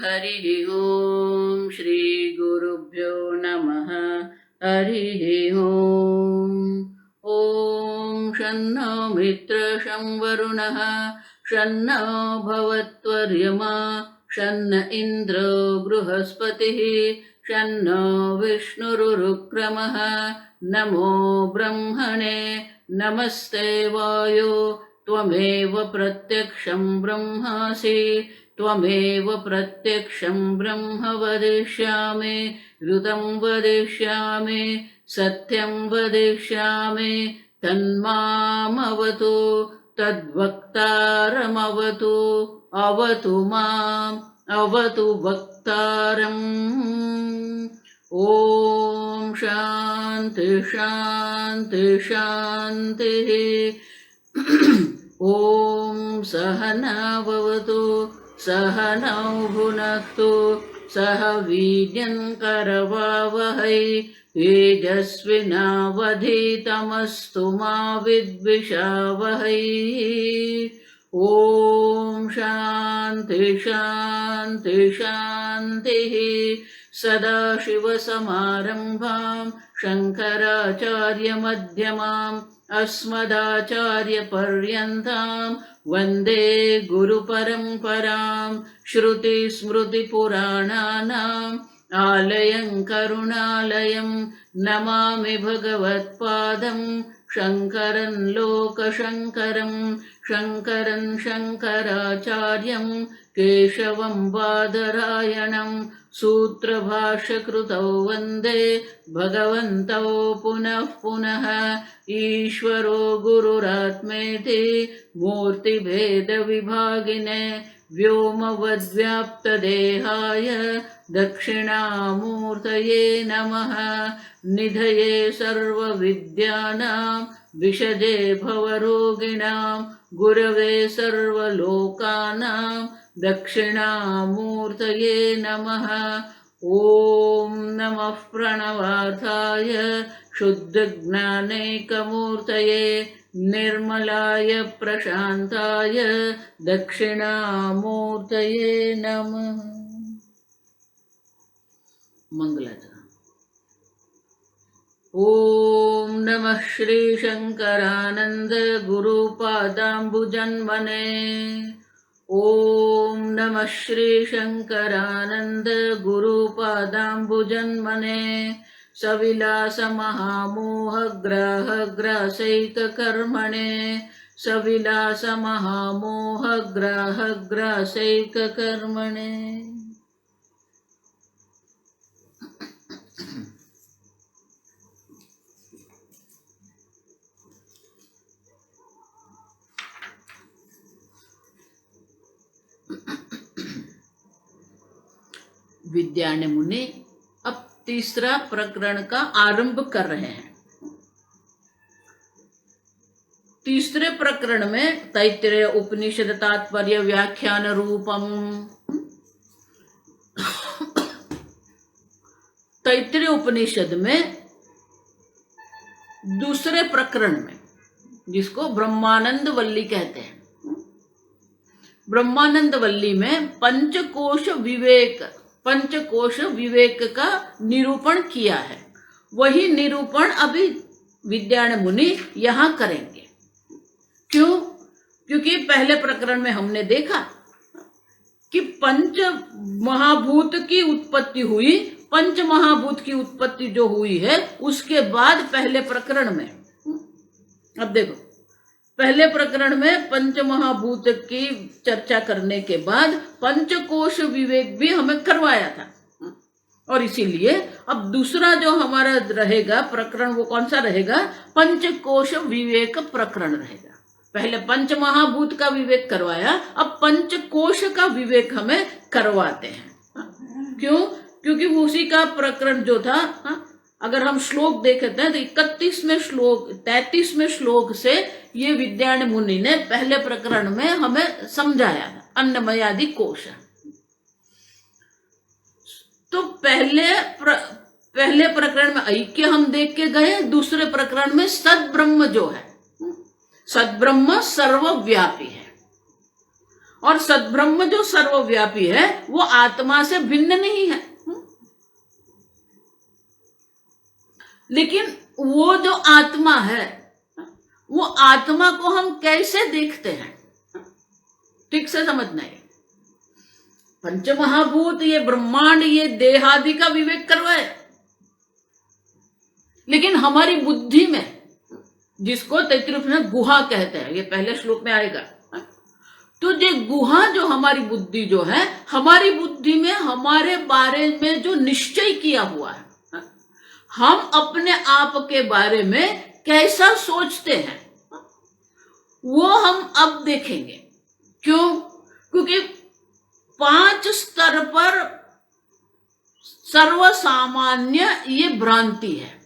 हरिः ॐ श्री गुरुभ्यो नमः। हरिः ॐ। ॐ शन्नो मित्रः शं वरुणः शन्नो भवत्वर्यमा शन्न इन्द्रो बृहस्पतिः शन्नो विष्णुरुक्रमः। नमो ब्रह्मणे नमस्ते वायो त्वमेव प्रत्यक्षं ब्रह्मासि त्वमेव प्रत्यक्षं ब्रह्म वदिष्यामि ऋतं वदिष्यामि सत्यं वदिष्यामि तन्मामवतु तद्वक्तारमवतु अवतु माम् अवतु वक्तारम्। ॐ शान्ति शान्ति शान्तिः। ॐ सहना भवतु सहनौ भुनक्तु सह वीर्यं करवावहै तेजस्विनावधीतमस्तु मा विद्विषावहै। ॐ शान्ति शान्ति शान्तिः। सदाशिवसमारम्भां शङ्कराचार्यमध्यमाम् अस्मदाचार्यपर्यन्तां वन्दे गुरुपरम्परां। श्रुतिस्मृतिपुराणानाम् आलयं करुणालयं नमामि भगवत्पादं शङ्करं लोकशङ्करं शङ्करं शङ्कराचार्यं केशवं बादरायणं सूत्रभाष्यकृतौ वन्दे भगवन्तौ पुनः पुनः। ईश्वरो गुरुरात्मेति मूर्तिभेदविभागिने व्योमवद्व्याप्तदेहाय दक्षिणामूर्तये नमः। निधये सर्वविद्यानां विशदे भवरोगिणां गुरवे सर्वलोकानां दक्षिणामूर्तये नमः। ॐ नमः प्रणवार्थाय शुद्धज्ञानैकमूर्तये निर्मलाय प्रशान्ताय दक्षिणामूर्तये नमः। मंगलाचरण। ॐ नमः श्री शंकरानंद गुरुपादाम्बुजन्मने। ॐ नमः श्री शंकरानंद गुरुपादाम्बुजन्मने। सविलास महामोहग्राहग्रासैककर्मणे सविलास महामोहग्राहग्रासैककर्मणे। विद्यारण्य मुनि अब तीसरा प्रकरण का आरंभ कर रहे हैं। तीसरे प्रकरण में तैत्तिरीय उपनिषद तात्पर्य व्याख्यान रूपम। तैत्तिरीय उपनिषद में दूसरे प्रकरण में, जिसको ब्रह्मानंद वल्ली कहते हैं, ब्रह्मानंद वल्ली में पंचकोश विवेक का निरूपण किया है। वही निरूपण अभी विद्यारण्य मुनि यहां करेंगे। क्यों? क्योंकि पहले प्रकरण में हमने देखा कि पंच महाभूत की उत्पत्ति हुई। पंच महाभूत की उत्पत्ति जो हुई है उसके बाद पहले प्रकरण में, अब देखो, पहले प्रकरण में पंच महाभूत की चर्चा करने के बाद पंचकोश विवेक भी हमें करवाया था। और इसीलिए अब दूसरा जो हमारा रहेगा प्रकरण, वो कौन सा रहेगा? पंचकोश विवेक प्रकरण रहेगा। पहले पंच महाभूत का विवेक करवाया, अब पंचकोश का विवेक हमें करवाते हैं। क्यों? क्योंकि उसी का प्रकरण जो था, अगर हम श्लोक देखते हैं तो 33वें श्लोक से ये विद्यारण्य मुनि ने पहले प्रकरण में हमें समझाया था अन्नमयादि कोश। तो पहले प्रकरण में ऐक्य हम देख के गए, दूसरे प्रकरण में सद्ब्रह्म जो है, सद्ब्रह्म सर्वव्यापी है। और सद्ब्रह्म जो सर्वव्यापी है वो आत्मा से भिन्न नहीं है। लेकिन वो जो आत्मा है, वो आत्मा को हम कैसे देखते हैं, ठीक से समझना है। पंचमहाभूत, ये ब्रह्मांड, ये देहादि का विवेक करवाए, लेकिन हमारी बुद्धि में, जिसको तैत्तिरीय गुहा कहते हैं, ये पहले श्लोक में आएगा, तो ये गुहा जो हमारी बुद्धि जो है, हमारी बुद्धि में हमारे बारे में जो निश्चय किया हुआ है, हम अपने आप के बारे में कैसा सोचते हैं, वो हम अब देखेंगे। क्यों? क्योंकि 5 स्तर पर सर्वसामान्य ये भ्रांति है।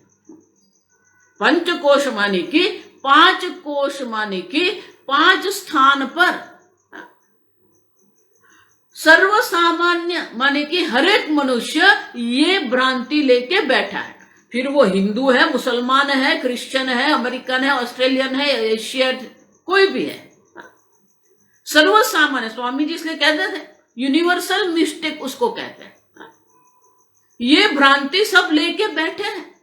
पंचकोश माने कि 5 कोश माने कि 5 स्थान पर सर्वसामान्य माने कि हर एक मनुष्य ये भ्रांति लेके बैठा है। फिर वो हिंदू है, मुसलमान है, क्रिश्चियन है, अमेरिकन है, ऑस्ट्रेलियन है, एशियन, कोई भी है, सर्वसामान्य। स्वामी जी इसलिए कहते थे यूनिवर्सल मिस्टेक उसको कहते हैं। ये भ्रांति सब लेके बैठे हैं।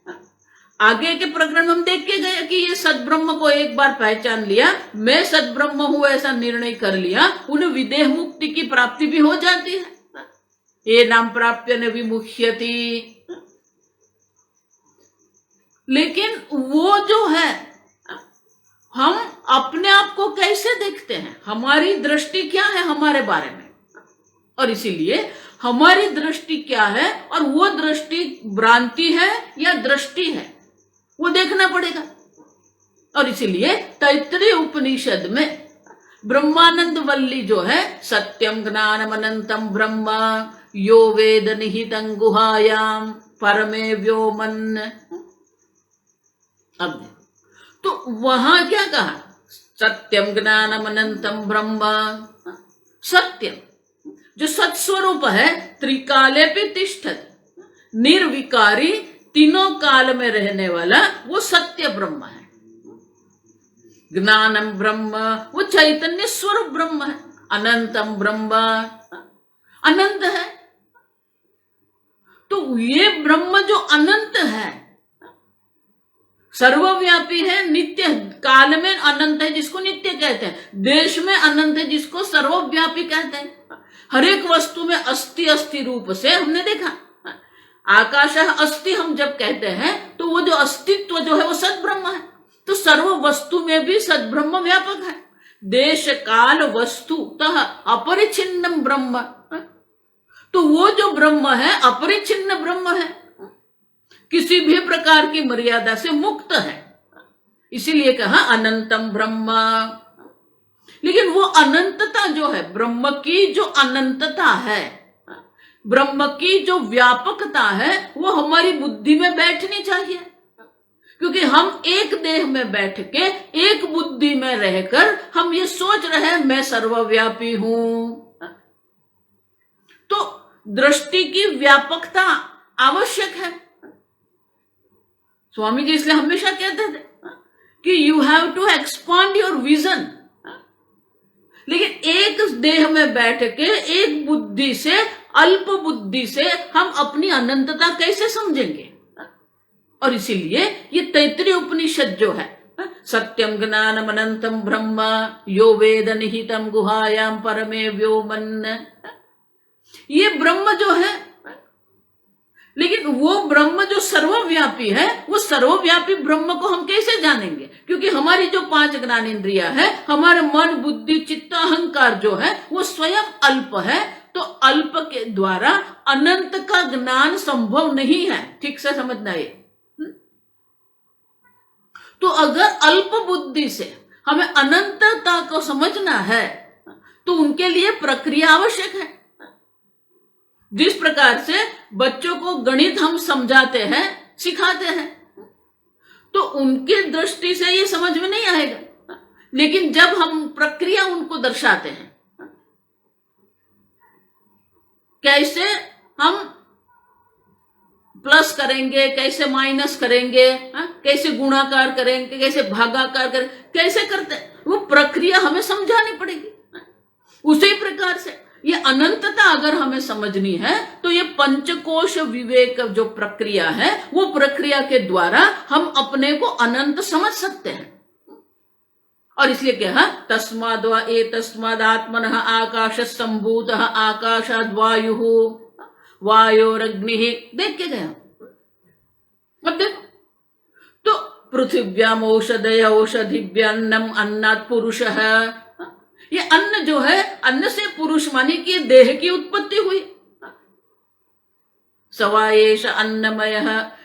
आगे के प्रकरण हम देख के गए कि ये सद्ब्रह्म को एक बार पहचान लिया, मैं सद्ब्रह्म हूं ऐसा निर्णय कर लिया, उन्हें विदेह मुक्ति की प्राप्ति भी हो जाती है। ये नाम प्राप्य न विमुह्यति। लेकिन वो जो है, हम अपने आप को कैसे देखते हैं, हमारी दृष्टि क्या है हमारे बारे में, और इसीलिए हमारी दृष्टि क्या है और वो दृष्टि भ्रांति है या दृष्टि है, वो देखना पड़ेगा। और इसीलिए तैत्तिरीय उपनिषद में ब्रह्मानंद वल्ली जो है, सत्यम ज्ञानम अनंतम ब्रह्म यो वेद निहितं गुहायाम परमे व्योमन। अब तो वहां क्या कहा? सत्यम ज्ञानम अनंतम ब्रह्म, सत्यम जो सत्स्वरूप है, त्रिकाले पे तिष्ठति, निर्विकारी, तीनों काल में रहने वाला, वो सत्य ब्रह्म है। ज्ञानम ब्रह्म, वो चैतन्य स्वरूप ब्रह्म है। अनंतम ब्रह्म, अनंत है। तो ये ब्रह्म जो अनंत है, सर्वव्यापी है, नित्य, काल में अनंत है जिसको नित्य कहते हैं, देश में अनंत है जिसको सर्वव्यापी कहते हैं। हर एक वस्तु में अस्थि अस्थि रूप से हमने देखा। आकाश अस्थि हम जब कहते हैं तो वो जो अस्तित्व जो है वो सद्ब्रह्म है। तो सर्व वस्तु में भी सद्ब्रह्म व्यापक है। देश काल वस्तुतः अपरिछिन्नम ब्रह्म, तो वो जो ब्रह्म है अपरिछिन्न ब्रह्म है, किसी भी प्रकार की मर्यादा से मुक्त है। इसीलिए कहा अनंतम ब्रह्म। लेकिन वो अनंतता जो है, ब्रह्म की जो अनंतता है, ब्रह्म की जो व्यापकता है, वो हमारी बुद्धि में बैठनी चाहिए। क्योंकि हम एक देह में बैठ के, एक बुद्धि में रहकर हम ये सोच रहे हैं मैं सर्वव्यापी हूं। तो दृष्टि की व्यापकता आवश्यक है। स्वामी जी इसलिए हमेशा कहते थे कि you have to expand your vision. लेकिन एक देह में बैठ के, एक बुद्धि से, अल्प बुद्धि से हम अपनी अनंतता कैसे समझेंगे? और इसीलिए ये तैत्तिरीय उपनिषद जो है, सत्यम ज्ञानम अनंतम ब्रह्म यो वेद निहितं गुहायाम परमे व्योमन, ये ब्रह्म जो है, लेकिन वो ब्रह्म जो सर्वव्यापी है, वो सर्वव्यापी ब्रह्म को हम कैसे जानेंगे? क्योंकि हमारी जो 5 ज्ञानेंद्रिया है, हमारे मन, बुद्धि, चित्त, अहंकार जो है, वो स्वयं अल्प है। तो अल्प के द्वारा अनंत का ज्ञान संभव नहीं है। ठीक से समझना है। तो अगर अल्प बुद्धि से हमें अनंतता को समझना है, तो उनके लिए प्रक्रिया आवश्यक है। जिस प्रकार से बच्चों को गणित हम समझाते हैं, सिखाते हैं, तो उनकी दृष्टि से ये समझ में नहीं आएगा। लेकिन जब हम प्रक्रिया उनको दर्शाते हैं, कैसे हम प्लस करेंगे, कैसे माइनस करेंगे, कैसे गुणाकार करेंगे, कैसे भागाकार करेंगे, कैसे करते हैं, वो प्रक्रिया हमें समझानी पड़ेगी। उसी प्रकार से ये अनंतता अगर हमें समझनी है तो ये पंचकोश विवेक जो प्रक्रिया है, वो प्रक्रिया के द्वारा हम अपने को अनंत समझ सकते हैं। और इसलिए क्या, तस्माद वा एतस्माद आत्मनः आकाश संभूतः आकाशाद वायु वायोरग्नि, देख के गया। अब देखो, तो पृथिव्याम औषधय औषधिभ्यन्नम अन्नात् पुरुषः, ये अन्न जो है, अन्न से पुरुष माने कि देह की उत्पत्ति हुई। सवायेश अन्नमय,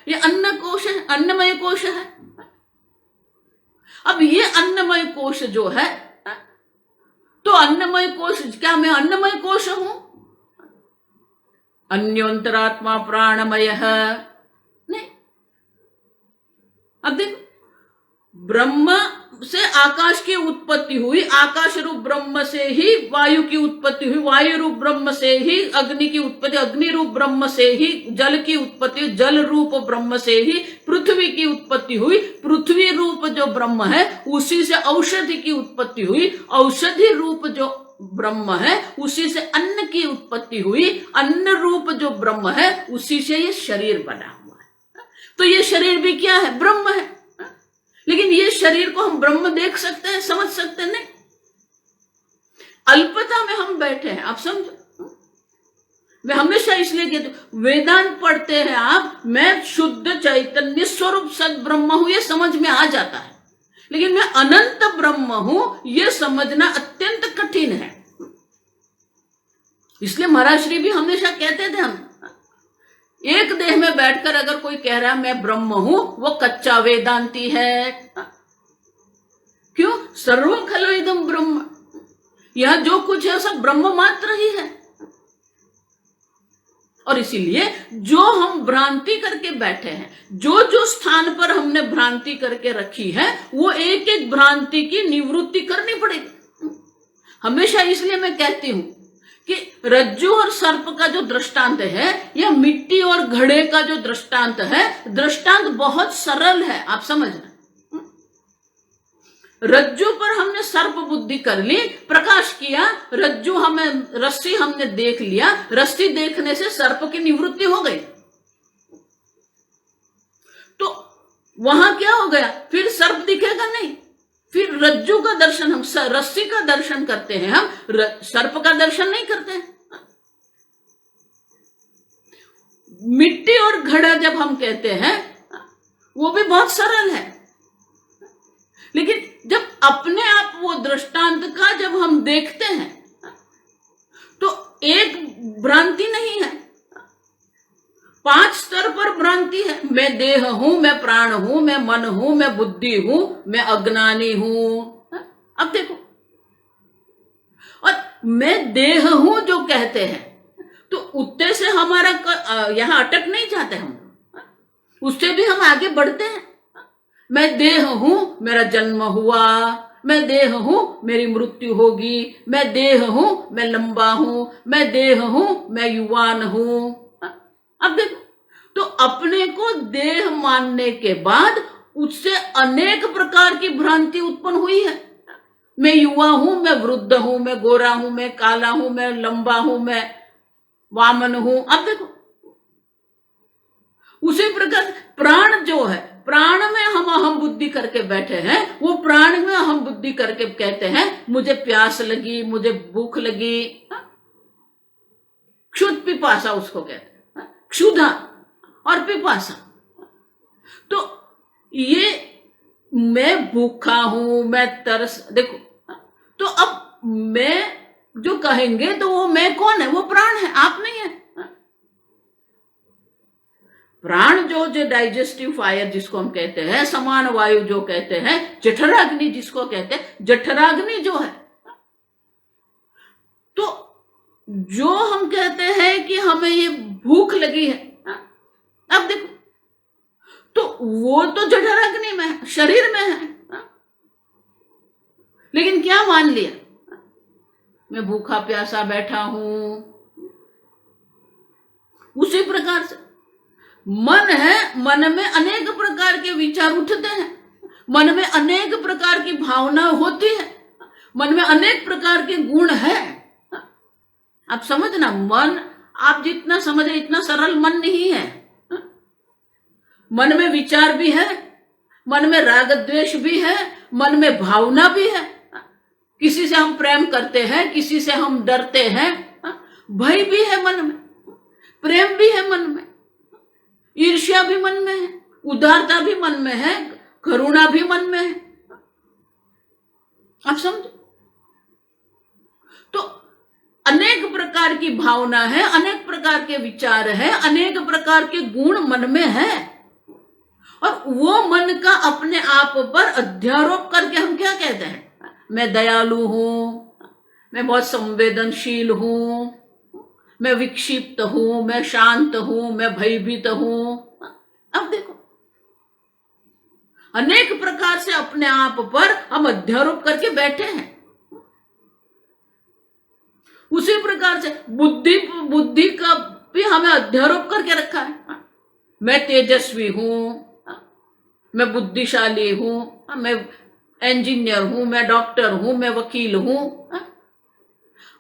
ये अन्न कोश है, अन्नमय कोश है। अब ये अन्नमय कोश जो है, तो अन्नमय कोश, क्या मैं अन्नमय कोश हूं? अन्योंतरात्मा प्राणमय नहीं। अब देखो, ब्रह्म से आकाश की उत्पत्ति हुई, आकाश रूप ब्रह्म से ही वायु की उत्पत्ति हुई, वायु रूप ब्रह्म से ही अग्नि की उत्पत्ति, अग्नि रूप ब्रह्म से ही जल की उत्पत्ति, जल रूप ब्रह्म से ही पृथ्वी की उत्पत्ति हुई, पृथ्वी रूप जो ब्रह्म है उसी से औषधि की उत्पत्ति हुई, औषधि रूप जो ब्रह्म है उसी से अन्न की उत्पत्ति हुई, अन्न रूप जो ब्रह्म है उसी से ये शरीर बना हुआ है। तो ये शरीर भी क्या है? ब्रह्म है। लेकिन ये शरीर को हम ब्रह्म देख सकते हैं, समझ सकते हैं? नहीं। अल्पता में हम बैठे हैं, आप समझो। मैं हमेशा इसलिए कहती हूं, वेदांत पढ़ते हैं आप, मैं शुद्ध चैतन्य स्वरूप सद ब्रह्म हूं, ये समझ में आ जाता है। लेकिन मैं अनंत ब्रह्म हूं, यह समझना अत्यंत कठिन है। इसलिए महाराज श्री भी हमेशा कहते थे, हम एक देह में बैठकर अगर कोई कह रहा है मैं ब्रह्म हूं, वो कच्चा वेदांती है। क्यों? सर्व खलु इदं ब्रह्म, यह जो कुछ है सब ब्रह्म मात्र ही है। और इसीलिए जो हम भ्रांति करके बैठे हैं, जो जो स्थान पर हमने भ्रांति करके रखी है, वो एक एक भ्रांति की निवृत्ति करनी पड़ेगी। हमेशा इसलिए मैं कहती हूं कि रज्जु और सर्प का जो दृष्टांत है, या मिट्टी और घड़े का जो दृष्टांत है, दृष्टांत बहुत सरल है, आप समझना। रज्जु पर हमने सर्प बुद्धि कर ली, प्रकाश किया, रज्जु हमें, रस्सी हमने देख लिया, रस्सी देखने से सर्प की निवृत्ति हो गई। तो वहां क्या हो गया? फिर सर्प दिखेगा नहीं, फिर रज्जु का दर्शन, हम रस्सी का दर्शन करते हैं, हम सर्प का दर्शन नहीं करते हैं। मिट्टी और घड़ा जब हम कहते हैं, वो भी बहुत सरल है। लेकिन जब अपने आप वो दृष्टांत का जब हम देखते हैं, तो एक भ्रांति नहीं है, 5 स्तर पर भ्रांति है। मैं देह हूं, मैं प्राण हूं, मैं मन हूं, मैं बुद्धि हूं, मैं अज्ञानी हूं। अब देखो, और मैं देह हूं जो कहते हैं, तो उत्ते से हमारा यहां अटक नहीं जाते हम, उससे भी हम आगे बढ़ते हैं। मैं देह हूं, मेरा जन्म हुआ, मैं देह हूं, मेरी मृत्यु होगी, मैं देह हूं, मैं लंबा हूं, मैं देह हूं, मैं युवान हूं। अब देखो, तो अपने को देह मानने के बाद उससे अनेक प्रकार की भ्रांति उत्पन्न हुई है। मैं युवा हूं, मैं वृद्ध हूं, मैं गोरा हूं, मैं काला हूं, मैं लंबा हूं, मैं वामन हूं। अब देखो, उसी प्रकार प्राण जो है, प्राण में हम अहम बुद्धि करके बैठे हैं, वो प्राण में अहम बुद्धि करके कहते हैं मुझे प्यास लगी, मुझे भूख लगी। क्षुध पिपासा उसको कहते हैं, क्षुधा और पिपासा। तो ये मैं भूखा हूं, मैं तरस, देखो, तो अब मैं जो कहेंगे तो वो मैं कौन है? वो प्राण है, आप नहीं है। प्राण जो डाइजेस्टिव फायर जिसको हम कहते हैं, समान वायु जो कहते हैं, जठराग्नि जिसको कहते हैं, जठराग्नि जो है, तो जो हम कहते हैं कि हमें ये भूख लगी है, अब देखो, तो वो तो जठराग्नि में है, शरीर में है। लेकिन क्या मान लिया? मैं भूखा प्यासा बैठा हूं। उसी प्रकार से मन है, मन में अनेक प्रकार के विचार उठते हैं, मन में अनेक प्रकार की भावना होती है, मन में अनेक प्रकार के गुण है। आप समझना, मन आप जितना समझ रहे इतना सरल मन नहीं है। मन में विचार भी है, मन में राग द्वेष भी है, मन में भावना भी है। किसी से हम प्रेम करते हैं, किसी से हम डरते हैं, भय भी है मन में, प्रेम भी है मन में, ईर्ष्या भी मन में है, उदारता भी मन में है, करुणा भी मन में है। आप समझो, तो अनेक प्रकार की भावना है, अनेक प्रकार के विचार है, अनेक प्रकार के गुण मन में है, और वो मन का अपने आप पर अध्यारोप करके हम क्या कहते हैं, मैं दयालु हूं, मैं बहुत संवेदनशील हूं, मैं विक्षिप्त हूं, मैं शांत हूं, मैं भयभीत हूं। अब देखो, अनेक प्रकार से अपने आप पर हम अध्यारोप करके बैठे हैं। उसी प्रकार से बुद्धि का भी हमें अध्यारोप करके रखा है। मैं तेजस्वी हूं, मैं बुद्धिशाली हूं, मैं इंजीनियर हूं, मैं डॉक्टर हूं, मैं वकील हूं।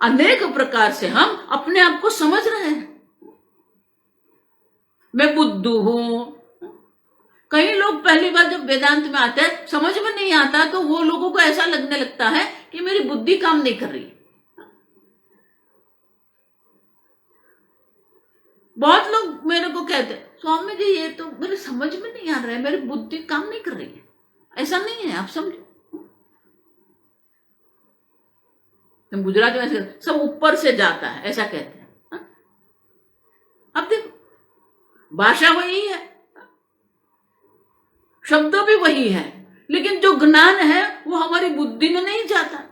अनेक प्रकार से हम अपने आप को समझ रहे हैं। मैं बुद्धू हूं। कई लोग पहली बार जब वेदांत में आते हैं, समझ में नहीं आता, तो वो लोगों को ऐसा लगने लगता है कि मेरी बुद्धि काम नहीं कर रही। बहुत लोग मेरे को कहते हैं, स्वामी जी ये तो मेरे समझ में नहीं आ रहा है, मेरी बुद्धि काम नहीं कर रही है। ऐसा नहीं है, आप समझो। तो गुजराती में सब ऊपर से जाता है ऐसा कहते हैं। अब देखो, भाषा वही है, शब्द भी वही है, लेकिन जो ज्ञान है वो हमारी बुद्धि में नहीं जाता।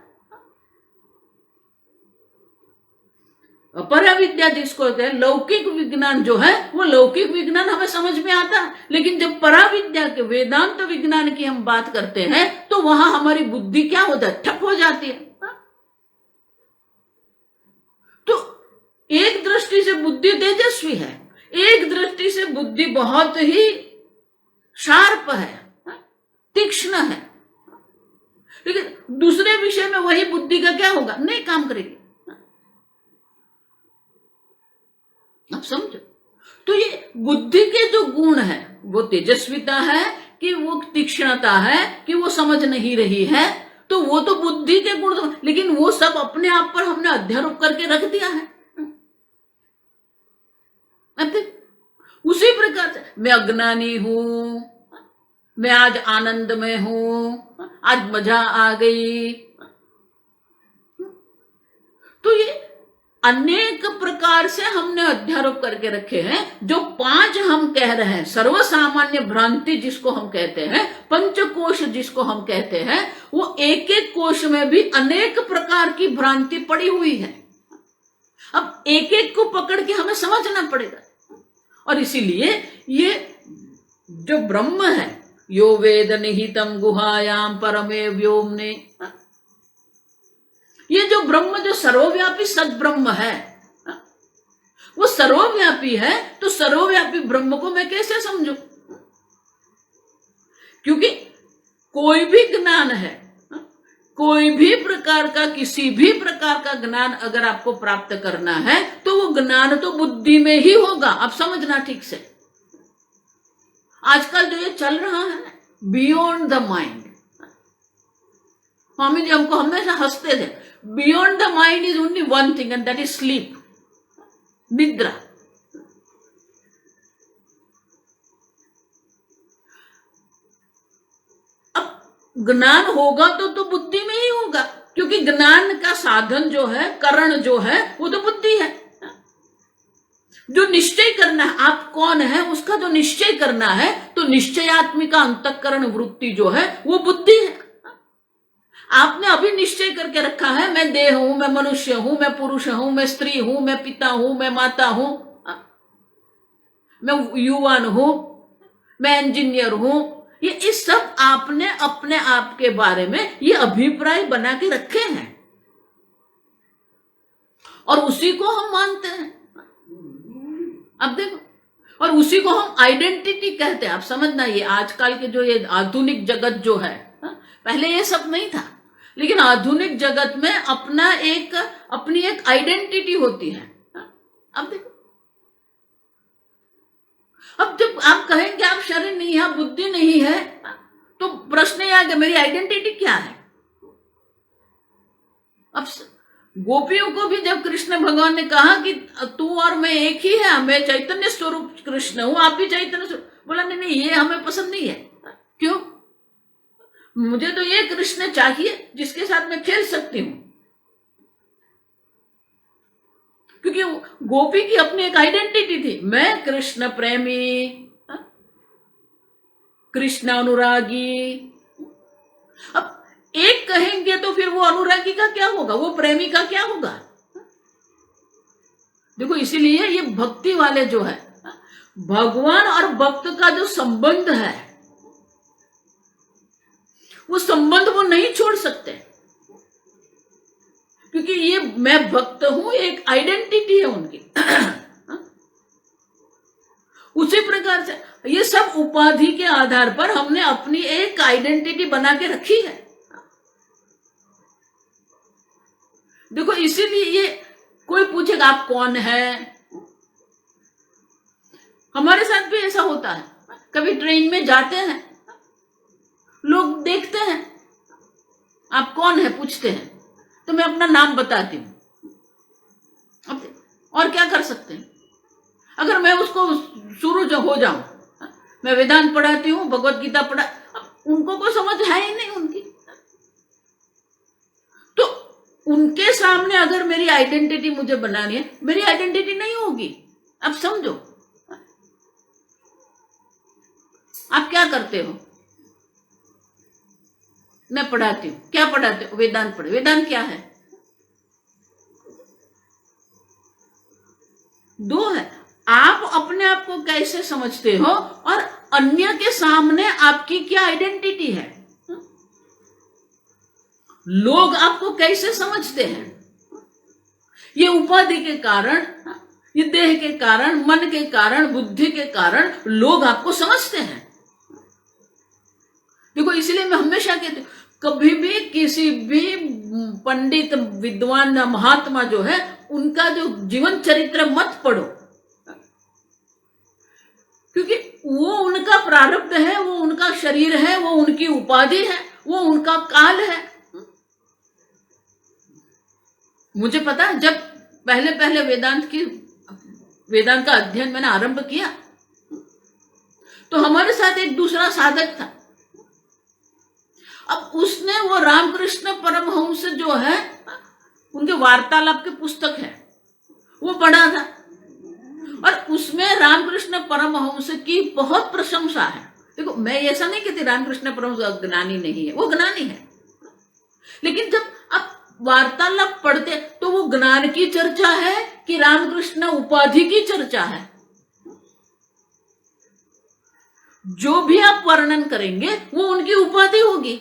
पराविद्या जिसको कहते हैं, लौकिक विज्ञान जो है वो लौकिक विज्ञान हमें समझ में आता है, लेकिन जब पराविद्या के वेदांत विज्ञान की हम बात करते हैं तो वहां हमारी बुद्धि क्या होता है, ठप हो जाती है। तो एक दृष्टि से बुद्धि तेजस्वी है, एक दृष्टि से बुद्धि बहुत ही शार्प है, तीक्ष्ण है, लेकिन दूसरे विषय में वही बुद्धि का क्या होगा, नहीं काम करेगी। आप समझो, तो ये बुद्धि के जो गुण है वो तेजस्विता है कि वो तीक्ष्णता है कि वो समझ नहीं रही है, तो वो तो बुद्धि के गुण, लेकिन वो सब अपने आप पर हमने अध्यारोप करके रख दिया है। उसी प्रकार से मैं अज्ञानी हूं, मैं आज आनंद में हूं, आज मजा आ गई। तो ये अनेक प्रकार से हमने अध्यारोप करके रखे हैं। जो 5 हम कह रहे हैं, सर्वसामान्य भ्रांति जिसको हम कहते हैं, पंचकोश जिसको हम कहते हैं, वो एक एक कोश में भी अनेक प्रकार की भ्रांति पड़ी हुई है। अब एक एक को पकड़ के हमें समझना पड़ेगा। और इसीलिए ये जो ब्रह्म है, यो वेद निहितम गुहायाम परमे व्योमने, ये जो ब्रह्म, जो सर्वव्यापी सद्ब्रह्म है, वो सर्वव्यापी है, तो सर्वव्यापी ब्रह्म को मैं कैसे समझूं? क्योंकि कोई भी ज्ञान है, कोई भी प्रकार का, किसी भी प्रकार का ज्ञान अगर आपको प्राप्त करना है तो वो ज्ञान तो बुद्धि में ही होगा। आप समझना ठीक से। आजकल जो ये चल रहा है beyond the mind, Swami ji हमको हमेशा हंसते थे, beyond the mind is only one thing and that is sleep, निद्रा। अब ज्ञान होगा तो बुद्धि में ही होगा, क्योंकि ज्ञान का साधन जो है, करण जो है, वो तो बुद्धि है। जो निश्चय करना है आप कौन है, उसका जो निश्चय करना है, तो निश्चयात्मिका अंतःकरण वृत्ति जो है वो बुद्धि है। आपने अभी निश्चय करके रखा है, मैं देह हूं, मैं मनुष्य हूं, मैं पुरुष हूं, मैं स्त्री हूं, मैं पिता हूं, मैं माता हूं, मैं युवान हूं, मैं इंजीनियर हूं। ये सब आपने अपने आप के बारे में ये अभिप्राय बना के रखे हैं और उसी को हम मानते हैं। अब देखो, और उसी को हम आइडेंटिटी कहते हैं। आप समझना, ये आजकल के जो ये आधुनिक जगत जो है, पहले ये सब नहीं था। लेकिन आधुनिक जगत में अपनी एक आइडेंटिटी होती है। अब देखो, अब जब आप कहेंगे आप शरीर नहीं है, आप बुद्धि नहीं है, तो प्रश्न यह है कि मेरी आइडेंटिटी क्या है। अब गोपियों को भी जब कृष्ण भगवान ने कहा कि तू और मैं एक ही है, मैं चैतन्य स्वरूप कृष्ण हूं, आप भी चैतन्य स्वरूप, बोला नहीं नहीं, ये हमें पसंद नहीं है। क्यों? मुझे तो ये कृष्ण चाहिए जिसके साथ मैं खेल सकती हूं। क्योंकि गोपी की अपनी एक आइडेंटिटी थी, मैं कृष्ण प्रेमी, कृष्ण अनुरागी। अब एक कहेंगे तो फिर वो अनुरागी का क्या होगा, वो प्रेमी का क्या होगा। देखो, इसीलिए ये भक्ति वाले जो है, भगवान और भक्त का जो संबंध है, वो संबंध वो नहीं छोड़ सकते, क्योंकि ये मैं भक्त हूं, एक आइडेंटिटी है उनकी। उसी प्रकार से ये सब उपाधि के आधार पर हमने अपनी एक आइडेंटिटी बना के रखी है। देखो, इसीलिए ये कोई पूछेगा आप कौन है। हमारे साथ भी ऐसा होता है, कभी ट्रेन में जाते हैं, लोग देखते हैं आप कौन है, पूछते हैं, तो मैं अपना नाम बताती हूं। अब और क्या कर सकते हैं। अगर मैं उसको शुरू जो हो जाऊं, मैं वेदांत पढ़ाती हूं, भगवत गीता पढ़ा, उनको कोई समझ है ही नहीं उनकी, तो उनके सामने अगर मेरी आइडेंटिटी मुझे बनानी है, मेरी आइडेंटिटी नहीं होगी। अब समझो, आप क्या करते हो। मैं पढ़ाती हूं, क्या पढ़ाते हो, वेदांत पढ़े। वेदांत क्या है, दो है, आप अपने आप को कैसे समझते हो और अन्य के सामने आपकी क्या आइडेंटिटी है। लोग आपको कैसे समझते हैं, ये उपाधि के कारण, ये देह के कारण, मन के कारण, बुद्धि के कारण लोग आपको समझते हैं। देखो, इसलिए मैं हमेशा कहती हूं, कभी भी किसी भी पंडित, विद्वान, महात्मा जो है, उनका जो जीवन चरित्र मत पढ़ो, क्योंकि वो उनका प्रारब्ध है, वो उनका शरीर है, वो उनकी उपाधि है, वो उनका काल है। मुझे पता है, जब पहले पहले वेदांत का अध्ययन मैंने आरंभ किया, तो हमारे साथ एक दूसरा साधक था। अब उसने वो रामकृष्ण परमहंस जो है, उनके वार्तालाप की पुस्तक है, वो पढ़ा था, और उसमें रामकृष्ण परमहंस की बहुत प्रशंसा है। देखो, मैं ऐसा नहीं कहती रामकृष्ण परमहंस ज्ञानी नहीं है, वो ज्ञानी है, लेकिन जब आप वार्तालाप पढ़ते तो वो ज्ञान की चर्चा है कि रामकृष्ण उपाधि की चर्चा है। जो भी आप वर्णन करेंगे वो उनकी उपाधि होगी,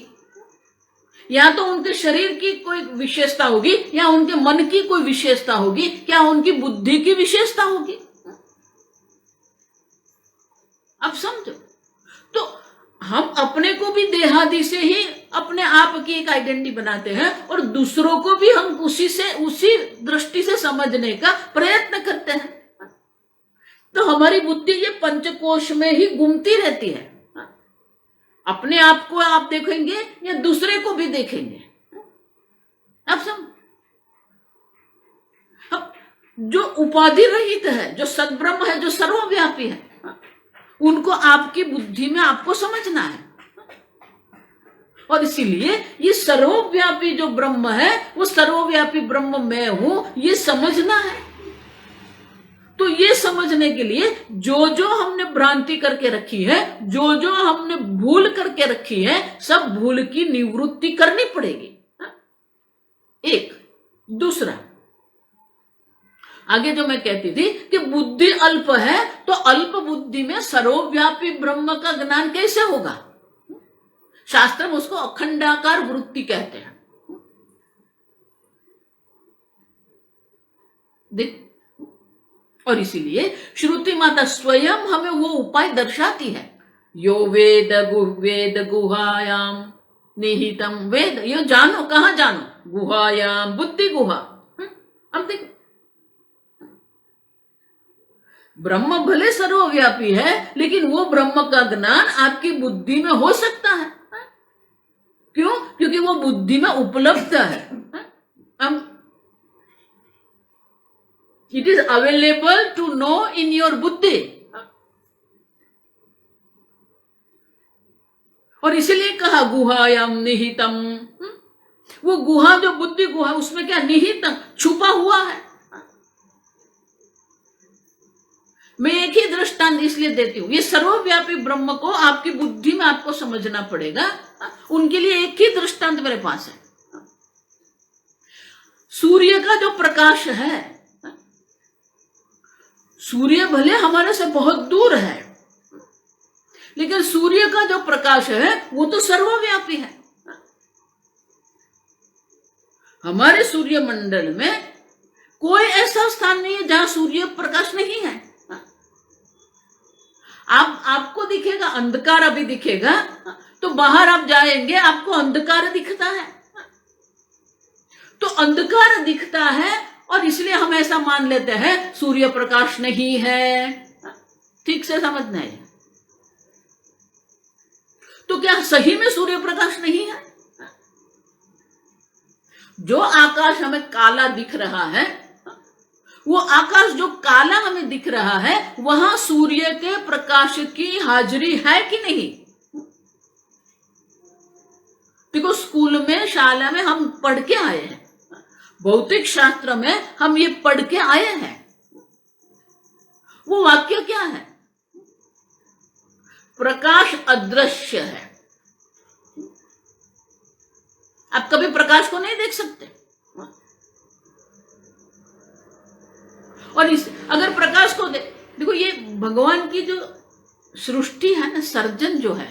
या तो उनके शरीर की कोई विशेषता होगी, या उनके मन की कोई विशेषता होगी, या उनकी बुद्धि की विशेषता होगी। अब समझो, तो हम अपने को भी देहादि से ही अपने आप की एक आइडेंटिटी बनाते हैं, और दूसरों को भी हम उसी दृष्टि से समझने का प्रयत्न करते हैं। तो हमारी बुद्धि ये पंचकोश में ही घूमती रहती है। अपने आप को आप देखेंगे या दूसरे को भी देखेंगे। अब समझ, जो उपाधि रहित है, जो सद्ब्रह्म है, जो सर्वव्यापी है, उनको आपकी बुद्धि में आपको समझना है। और इसीलिए ये सर्वव्यापी जो ब्रह्म है, वो सर्वव्यापी ब्रह्म मैं हूं, ये समझना है। तो ये समझने के लिए जो जो हमने भ्रांति करके रखी है, जो जो हमने भूल करके रखी है, सब भूल की निवृत्ति करनी पड़ेगी। एक दूसरा, आगे जो मैं कहती थी कि बुद्धि अल्प है, तो अल्प बुद्धि में सर्वव्यापी ब्रह्म का ज्ञान कैसे होगा। शास्त्र में उसको अखंडाकार वृत्ति कहते हैं। देख, और इसीलिए श्रुति माता स्वयं हमें वो उपाय दर्शाती है। यो वेद गुहायाम निहितम वेद, ये जानो, कहां जानो? गुहायाम, बुद्धि गुहा। अब देखो, ब्रह्म भले सर्वव्यापी है, लेकिन वो ब्रह्म का ज्ञान आपकी बुद्धि में हो सकता है। क्यों? क्योंकि वो बुद्धि में उपलब्ध है। It is available to know in your बुद्धि। और इसलिए कहा गुहायाम निहितम। वो गुहा, जो बुद्धि गुहा, उसमें क्या निहितम, छुपा हुआ है। मैं एक ही दृष्टांत इसलिए देती हूं, ये सर्वव्यापी ब्रह्म को आपकी बुद्धि में आपको समझना पड़ेगा। उनके लिए एक ही दृष्टांत मेरे पास है। सूर्य का जो प्रकाश है, सूर्य भले हमारे से बहुत दूर है, लेकिन सूर्य का जो प्रकाश है वो तो सर्वव्यापी है। हमारे सूर्य मंडल में कोई ऐसा स्थान नहीं है जहां सूर्य प्रकाश नहीं है। आपको दिखेगा अंधकार, अभी दिखेगा, तो बाहर आप जाएंगे आपको अंधकार दिखता है। तो अंधकार दिखता है और इसलिए हम ऐसा मान लेते हैं सूर्य प्रकाश नहीं है। ठीक से समझना है। तो क्या सही में सूर्य प्रकाश नहीं है? जो आकाश हमें काला दिख रहा है, वो आकाश जो काला हमें दिख रहा है, वहां सूर्य के प्रकाश की हाजिरी है कि नहीं? देखो, स्कूल में, शाला में हम पढ़ के आए हैं, भौतिक शास्त्र में हम ये पढ़ के आए हैं। वो वाक्य क्या है? प्रकाश अदृश्य है। आप कभी प्रकाश को नहीं देख सकते। और अगर प्रकाश को देखो, ये भगवान की जो सृष्टि है ना, सर्जन जो है,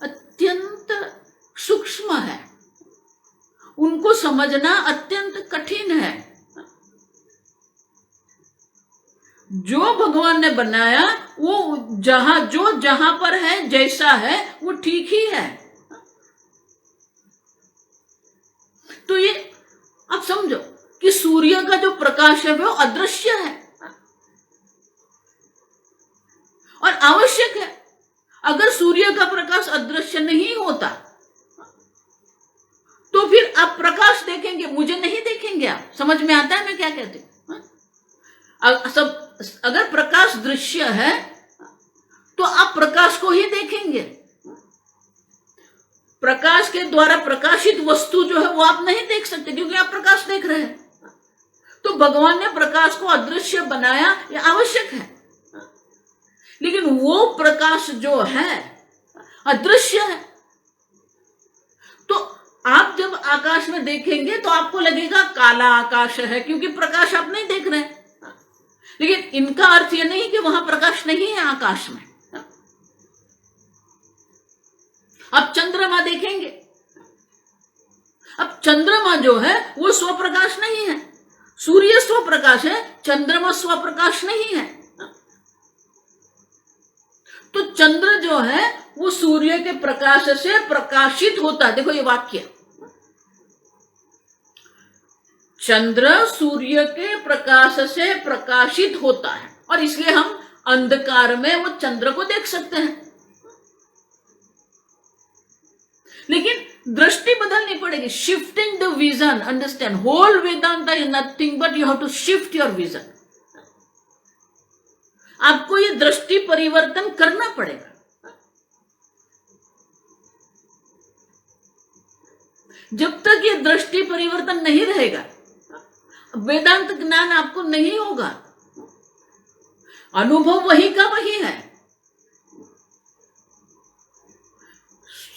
अत्यंत सूक्ष्म है। उनको समझना अत्यंत कठिन है। जो भगवान ने बनाया वो जहां पर है, जैसा है, वो ठीक ही है। तो ये आप समझो कि सूर्य का जो प्रकाश है वो अदृश्य है और आवश्यक है। अगर सूर्य का प्रकाश अदृश्य नहीं होता तो फिर आप प्रकाश देखेंगे, मुझे नहीं देखेंगे। आप समझ में आता है मैं क्या कहती हूं? अगर प्रकाश दृश्य है तो आप प्रकाश को ही देखेंगे। प्रकाश के द्वारा प्रकाशित वस्तु जो है वो आप नहीं देख सकते, क्योंकि आप प्रकाश देख रहे हैं। तो भगवान ने प्रकाश को अदृश्य बनाया, ये आवश्यक है। लेकिन वो प्रकाश जो है अदृश्य है। तो आप जब आकाश में देखेंगे तो आपको लगेगा काला आकाश है, क्योंकि प्रकाश आप नहीं देख रहे हैं। लेकिन इनका अर्थ यह नहीं कि वहां प्रकाश नहीं है आकाश में। आप चंद्रमा देखेंगे, अब चंद्रमा जो है वो स्वप्रकाश नहीं है। सूर्य स्वप्रकाश है, चंद्रमा स्वप्रकाश नहीं है। तो चंद्र जो है वो सूर्य के प्रकाश से प्रकाशित होता है। देखो ये वाक्य, चंद्र सूर्य के प्रकाश से प्रकाशित होता है और इसलिए हम अंधकार में वो चंद्र को देख सकते हैं। लेकिन दृष्टि बदलनी पड़ेगी। Shifting the vision, understand, whole Vedanta is nothing but you have to shift your vision. आपको ये दृष्टि परिवर्तन करना पड़ेगा। जब तक ये दृष्टि परिवर्तन नहीं रहेगा, वेदांत ज्ञान आपको नहीं होगा। अनुभव वही का वही है।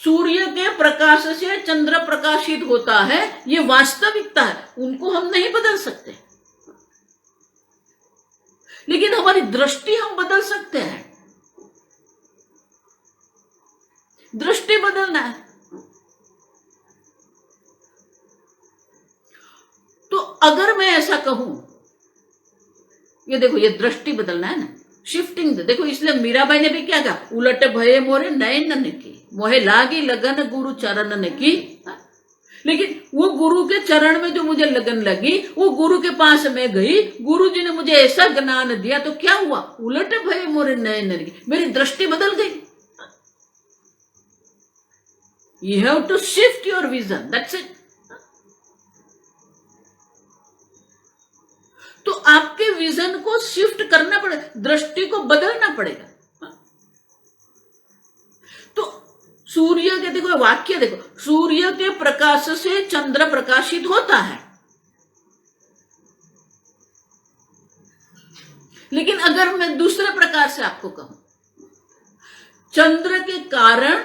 सूर्य के प्रकाश से चंद्र प्रकाशित होता है, ये वास्तविकता है, उनको हम नहीं बदल सकते। लेकिन हमारी दृष्टि हम बदल सकते हैं। दृष्टि बदलना है। तो अगर मैं ऐसा कहूं, ये देखो, ये दृष्टि बदलना है ना, शिफ्टिंग देखो, इसलिए मीराबाई ने भी क्या कहा, उलट भये मोरे नयन ने की, मोहे लागी लगन गुरु चरण ने की। लेकिन वो गुरु के चरण में जो मुझे लगन लगी, वो गुरु के पास मैं गई, गुरु जी ने मुझे ऐसा ज्ञान दिया, तो क्या हुआ, उलट भये मोरे नयन ने की, मेरी दृष्टि बदल गई। You have to shift your vision, that's it. तो आपके विजन को शिफ्ट करना पड़ेगा, दृष्टि को बदलना पड़ेगा। तो सूर्य के देखो वाक्य देखो, सूर्य के प्रकाश से चंद्र प्रकाशित होता है, लेकिन अगर मैं दूसरे प्रकार से आपको कहूं, चंद्र के कारण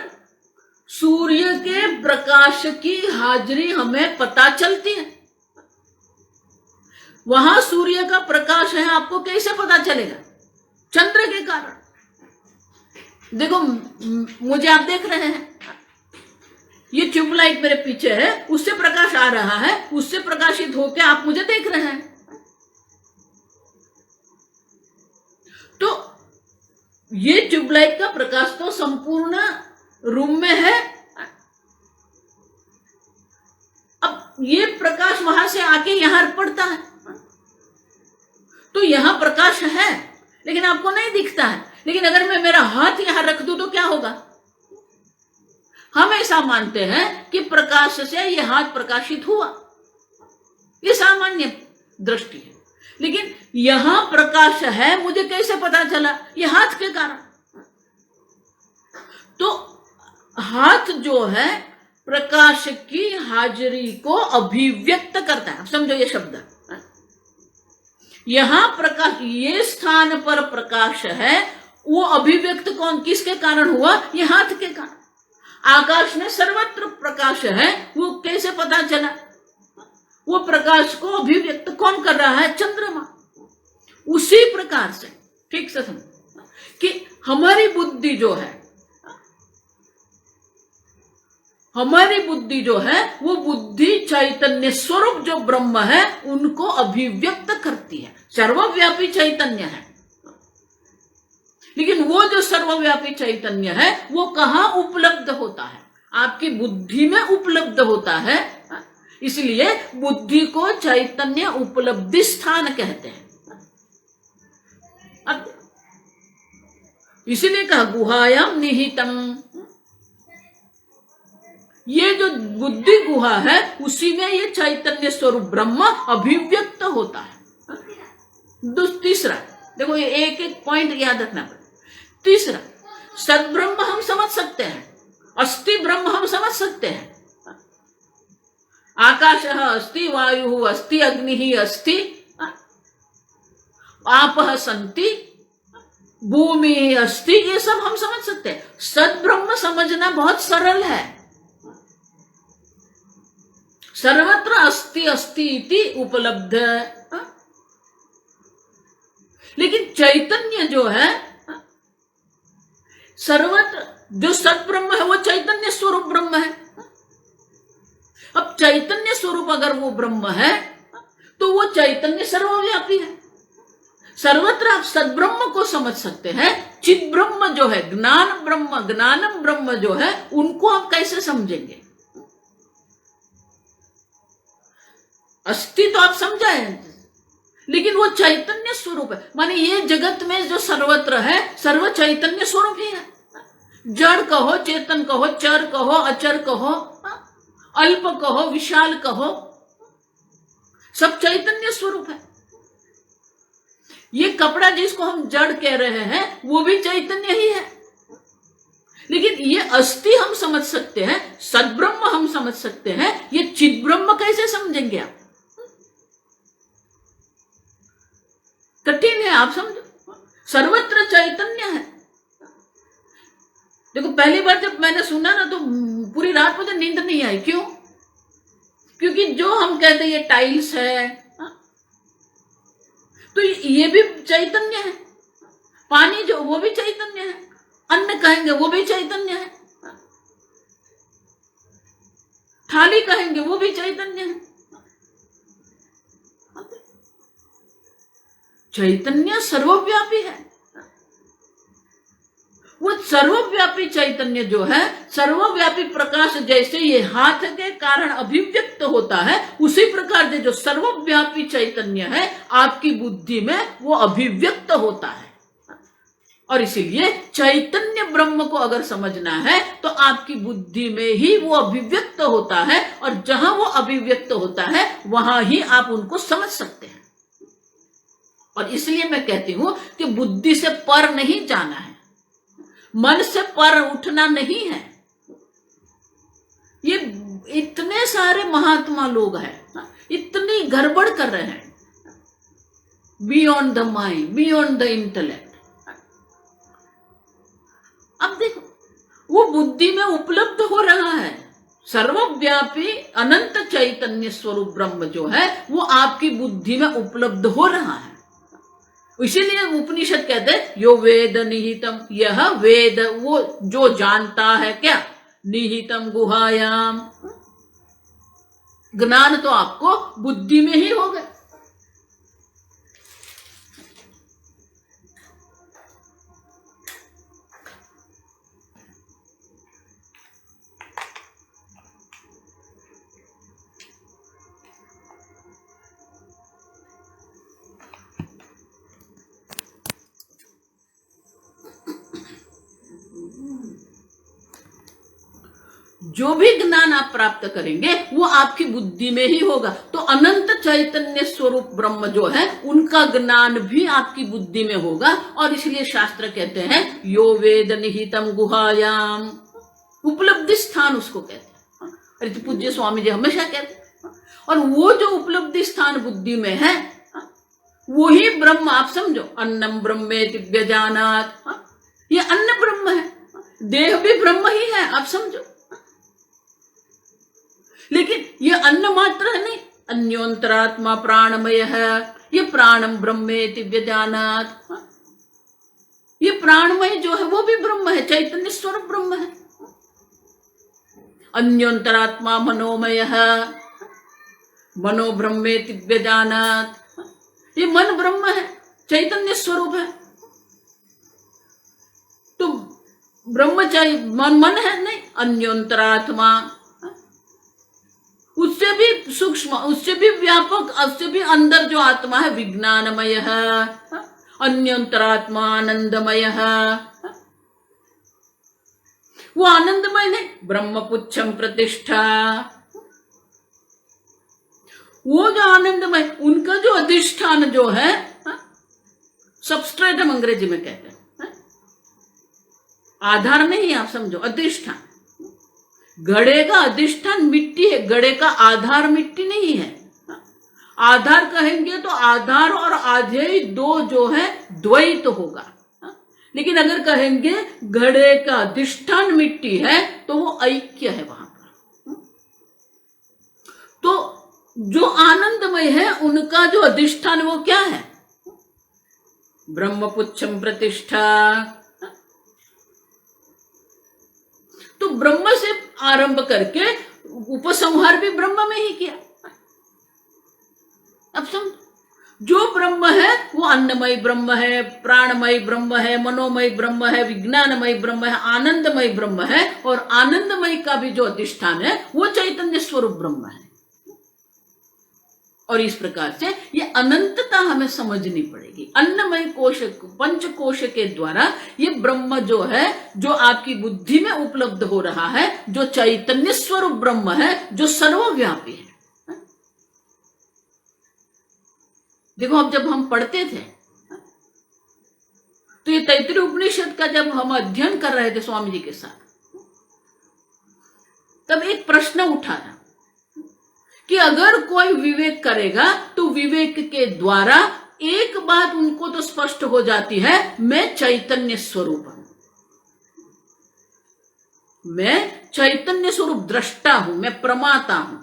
सूर्य के प्रकाश की हाजिरी हमें पता चलती है। वहां सूर्य का प्रकाश है, आपको कैसे पता चलेगा, चंद्र के कारण। देखो मुझे आप देख रहे हैं, ये ट्यूबलाइट मेरे पीछे है, उससे प्रकाश आ रहा है, उससे प्रकाशित होकर आप मुझे देख रहे हैं। तो ये ट्यूबलाइट का प्रकाश तो संपूर्ण रूम में है। अब ये प्रकाश वहां से आके यहां पड़ता है, तो यहां प्रकाश है लेकिन आपको नहीं दिखता है। लेकिन अगर मैं मेरा हाथ यहां रख दूं तो क्या होगा, हम ऐसा मानते हैं कि प्रकाश से यह हाथ प्रकाशित हुआ, ये सामान्य दृष्टि है। लेकिन यहां प्रकाश है, मुझे कैसे पता चला, ये हाथ के कारण। तो हाथ जो है प्रकाश की हाजिरी को अभिव्यक्त करता है, समझो ये शब्द। यहां प्रकाश, ये स्थान पर प्रकाश है, वो अभिव्यक्त कौन किसके कारण हुआ, ये हाथ के कारण। आकाश में सर्वत्र प्रकाश है, वो कैसे पता चला, वो प्रकाश को अभिव्यक्त कौन कर रहा है, चंद्रमा। उसी प्रकार से ठीक से समझो कि हमारी बुद्धि जो है, हमारी बुद्धि जो है वो बुद्धि चैतन्य स्वरूप जो ब्रह्म है उनको अभिव्यक्त करती है, सर्वव्यापी चैतन्य है। लेकिन वो जो सर्वव्यापी चैतन्य है वो कहां उपलब्ध होता है, आपकी बुद्धि में उपलब्ध होता है। इसलिए बुद्धि को चैतन्य उपलब्धि स्थान कहते हैं। अब इसीलिए कहा गुहायाम निहितम, ये जो बुद्धि गुहा है उसी में ये चैतन्य स्वरूप ब्रह्म अभिव्यक्त होता है। तीसरा देखो, ये एक एक पॉइंट याद रखना पड़ेगा। तीसरा, सद्ब्रह्म हम समझ सकते हैं, अस्ति ब्रह्म हम समझ सकते हैं। आकाश अस्ति, वायु अस्ति, अग्नि अस्ति, आपः सन्ति, भूमि अस्ति, ये सब हम समझ सकते हैं। सद्ब्रह्म समझना बहुत सरल है। सर्वत्र अस्ति अस्ति इति उपलब्ध। लेकिन चैतन्य जो है, सर्वत्र जो सद्ब्रह्म है वो चैतन्य स्वरूप ब्रह्म है। अब चैतन्य स्वरूप अगर वो ब्रह्म है तो वो चैतन्य सर्वव्यापी है। सर्वत्र आप सद्ब्रह्म को समझ सकते हैं। चित ब्रह्म जो है, ज्ञान ब्रह्म, ज्ञानम ब्रह्म जो है, उनको आप कैसे समझेंगे। अस्ति तो आप समझाए, लेकिन वो चैतन्य स्वरूप है। माने ये जगत में जो सर्वत्र है सर्व चैतन्य स्वरूप ही है। जड़ कहो, चेतन कहो, चर कहो, अचर कहो, अल्प कहो, विशाल कहो, सब चैतन्य स्वरूप है। ये कपड़ा जिसको हम जड़ कह रहे हैं वो भी चैतन्य ही है। लेकिन ये अस्थि हम समझ सकते हैं, सद्ब्रह्म हम समझ सकते हैं, ये चिद ब्रह्म कैसे समझेंगे आप, कठिन है। आप समझो, सर्वत्र चैतन्य है। देखो पहली बार जब मैंने सुना ना तो पूरी रात मुझे नींद नहीं आई। क्यों? क्योंकि जो हम कहते हैं ये टाइल्स है, तो ये भी चैतन्य है। पानी जो वो भी चैतन्य है, अन्न कहेंगे वो भी चैतन्य है, थाली कहेंगे वो भी चैतन्य है। चैतन्य सर्वव्यापी है। सर्वव्यापी चैतन्य जो है, सर्वव्यापी प्रकाश जैसे ये हाथ के कारण अभिव्यक्त होता है, उसी प्रकार से जो सर्वव्यापी चैतन्य है आपकी बुद्धि में वो अभिव्यक्त होता है। और इसीलिए चैतन्य ब्रह्म को अगर समझना है तो आपकी बुद्धि में ही वो अभिव्यक्त होता है, और जहां वो अभिव्यक्त होता है वहां ही आप उनको समझ सकते हैं। और इसलिए मैं कहती हूं कि बुद्धि से पर नहीं जाना है, मन से पर उठना नहीं है। ये इतने सारे महात्मा लोग हैं, इतनी गड़बड़ कर रहे हैं, beyond the mind, beyond the intellect. अब देखो, वो बुद्धि में उपलब्ध हो रहा है, सर्वव्यापी अनंत चैतन्य स्वरूप ब्रह्म जो है वो आपकी बुद्धि में उपलब्ध हो रहा है। इसीलिए उपनिषद कहते हैं यो वेद निहितम, यह वेद वो जो जानता है क्या, निहितम गुहायाम, ज्ञान तो आपको बुद्धि में ही होगा। जो भी ज्ञान आप प्राप्त करेंगे वो आपकी बुद्धि में ही होगा। तो अनंत चैतन्य स्वरूप ब्रह्म जो है उनका ज्ञान भी आपकी बुद्धि में होगा। और इसलिए शास्त्र कहते हैं यो वेद निहितम गुहायाम, उपलब्धि स्थान उसको कहते हैं। अरे तो पूज्य स्वामी जी हमेशा कहते हैं, और वो जो उपलब्धि स्थान बुद्धि में है वही ब्रह्म। आप समझो, अन्नम ब्रह्मेति व्यजानात्, ये अन्न ब्रह्म है, देह भी ब्रह्म ही है, आप समझो। लेकिन ये अन्न मात्र है नहीं, अन्योंतरात्मा प्राणमय है, ये प्राणम ब्रह्मेति व्यजानात्, ये प्राणमय जो है वो भी ब्रह्म है, चैतन्य स्वरूप ब्रह्म है। अन्योंतरात्मा मनोमय है, मनो ब्रह्मेति व्यजानात्, ये मन ब्रह्म है, चैतन्य स्वरूप है। तो ब्रह्म मन है नहीं, अन्योंतरात्मा, उससे भी सूक्ष्म, उससे भी व्यापक, उससे भी अंदर जो आत्मा है विज्ञानमय है, अन्योंतरात्मा आनंदमय है। वो आनंदमय नहीं, ब्रह्मपुच्छम प्रतिष्ठा, वो जो आनंदमय, उनका जो अधिष्ठान जो है, सबस्ट्रेट हम अंग्रेजी में कहते हैं, आधार नहीं, आप समझो, अधिष्ठान। घड़े का अधिष्ठान मिट्टी है, घड़े का आधार मिट्टी नहीं है। आधार कहेंगे तो आधार और आधेय दो जो है द्वैत होगा। लेकिन अगर कहेंगे घड़े का अधिष्ठान मिट्टी है तो वो ऐक्य है वहां पर। तो जो आनंदमय है उनका जो अधिष्ठान वो क्या है, ब्रह्मपुच्छम प्रतिष्ठा। तो ब्रह्म से आरंभ करके उपसंहार भी ब्रह्म में ही किया। अब समझो, जो ब्रह्म है वो अन्नमय ब्रह्म है, प्राणमय ब्रह्म है, मनोमय ब्रह्म है, विज्ञानमय ब्रह्म है, आनंदमय ब्रह्म है। और आनंदमय का भी जो अधिष्ठान है वो चैतन्य स्वरूप ब्रह्म है। और इस प्रकार से ये अनंतता हमें समझनी पड़ेगी। अन्नमय कोश, पंच कोश के द्वारा ये ब्रह्म जो है, जो आपकी बुद्धि में उपलब्ध हो रहा है, जो चैतन्य स्वरूप ब्रह्म है, जो सर्वव्यापी है। देखो, अब जब हम पढ़ते थे तो ये तैत्तिरीय उपनिषद का जब हम अध्ययन कर रहे थे स्वामी जी के साथ, तब एक प्रश्न उठा था कि अगर कोई विवेक करेगा तो विवेक के द्वारा एक बात उनको तो स्पष्ट हो जाती है, मैं चैतन्य स्वरूप हूं, मैं चैतन्य स्वरूप दृष्टा हूं, मैं प्रमाता हूं।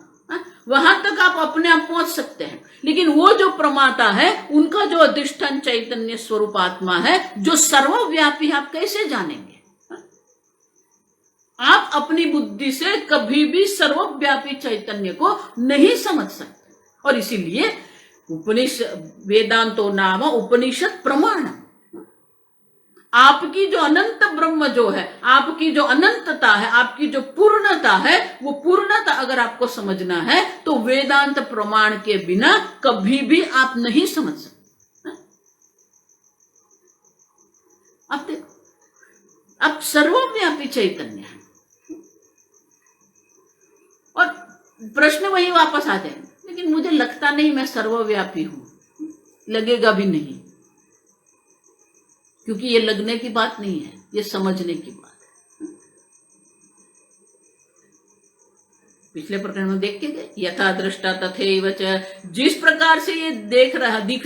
वहां तक आप अपने आप पहुंच सकते हैं। लेकिन वो जो प्रमाता है उनका जो अधिष्ठान चैतन्य स्वरूप आत्मा है, जो सर्वव्यापी, आप कैसे जानेंगे? आप अपनी बुद्धि से कभी भी सर्वव्यापी चैतन्य को नहीं समझ सकते। और इसीलिए उपनिषद, वेदांतो नाम उपनिषद प्रमाण, आपकी जो अनंत ब्रह्म जो है, आपकी जो अनंतता है, आपकी जो पूर्णता है, वो पूर्णता अगर आपको समझना है तो वेदांत प्रमाण के बिना कभी भी आप नहीं समझ सकते। आप देखो, आप सर्वव्यापी चैतन्य है और प्रश्न वही वापस आ जाएंगे, लेकिन मुझे लगता नहीं मैं सर्वव्यापी हूं, लगेगा भी नहीं, क्योंकि ये लगने की बात नहीं है, ये समझने की बात है। पिछले प्रकरण में देख के गए, यथा दृष्टा तथैव च, जिस प्रकार से ये दिख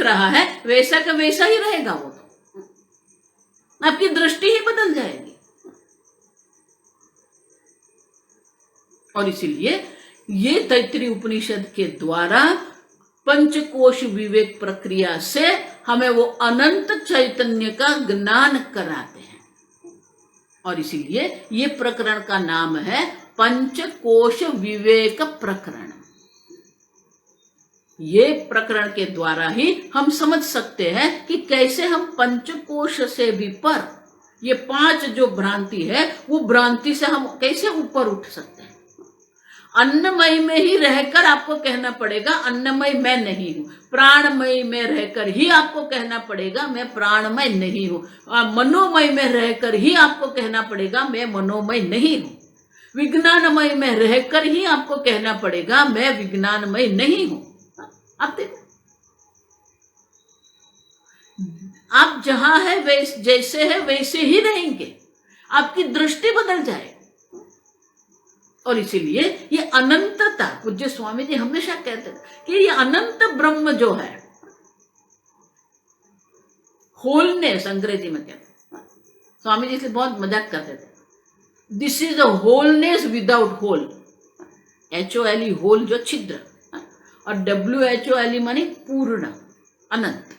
रहा है वैसा का वैसा ही रहेगा, वो तो आपकी दृष्टि ही बदल जाएगी। और इसीलिए ये तैत्तिरीय उपनिषद के द्वारा पंचकोश विवेक प्रक्रिया से हमें वो अनंत चैतन्य का ज्ञान कराते हैं। और इसीलिए ये प्रकरण का नाम है पंचकोश विवेक प्रकरण। ये प्रकरण के द्वारा ही हम समझ सकते हैं कि कैसे हम पंचकोश से भी पर, ये 5 जो भ्रांति है, वो भ्रांति से हम कैसे ऊपर उठ सकते हैं। अन्नमय में ही रहकर आपको कहना पड़ेगा अन्नमय मैं नहीं हूं, प्राणमय में रहकर ही आपको कहना पड़ेगा मैं प्राणमय नहीं हूं, मनोमय में रहकर ही आपको कहना पड़ेगा मैं मनोमय नहीं हूं, विज्ञानमय में रहकर ही आपको कहना पड़ेगा मैं विज्ञानमय नहीं हूं। आप देखो, आप जहां है जैसे है वैसे ही रहेंगे, आपकी दृष्टि बदल जाए। और इसीलिए ये अनंतता, पूज्य स्वामी जी हमेशा कहते थे कि ये अनंत ब्रह्म जो है, होलनेस अंग्रेजी में कहते हैं, स्वामी जी से बहुत मजाक करते थे, this is a wholeness without whole, HOLE hole जो छिद्र, और WHOLE मानी पूर्ण, अनंत।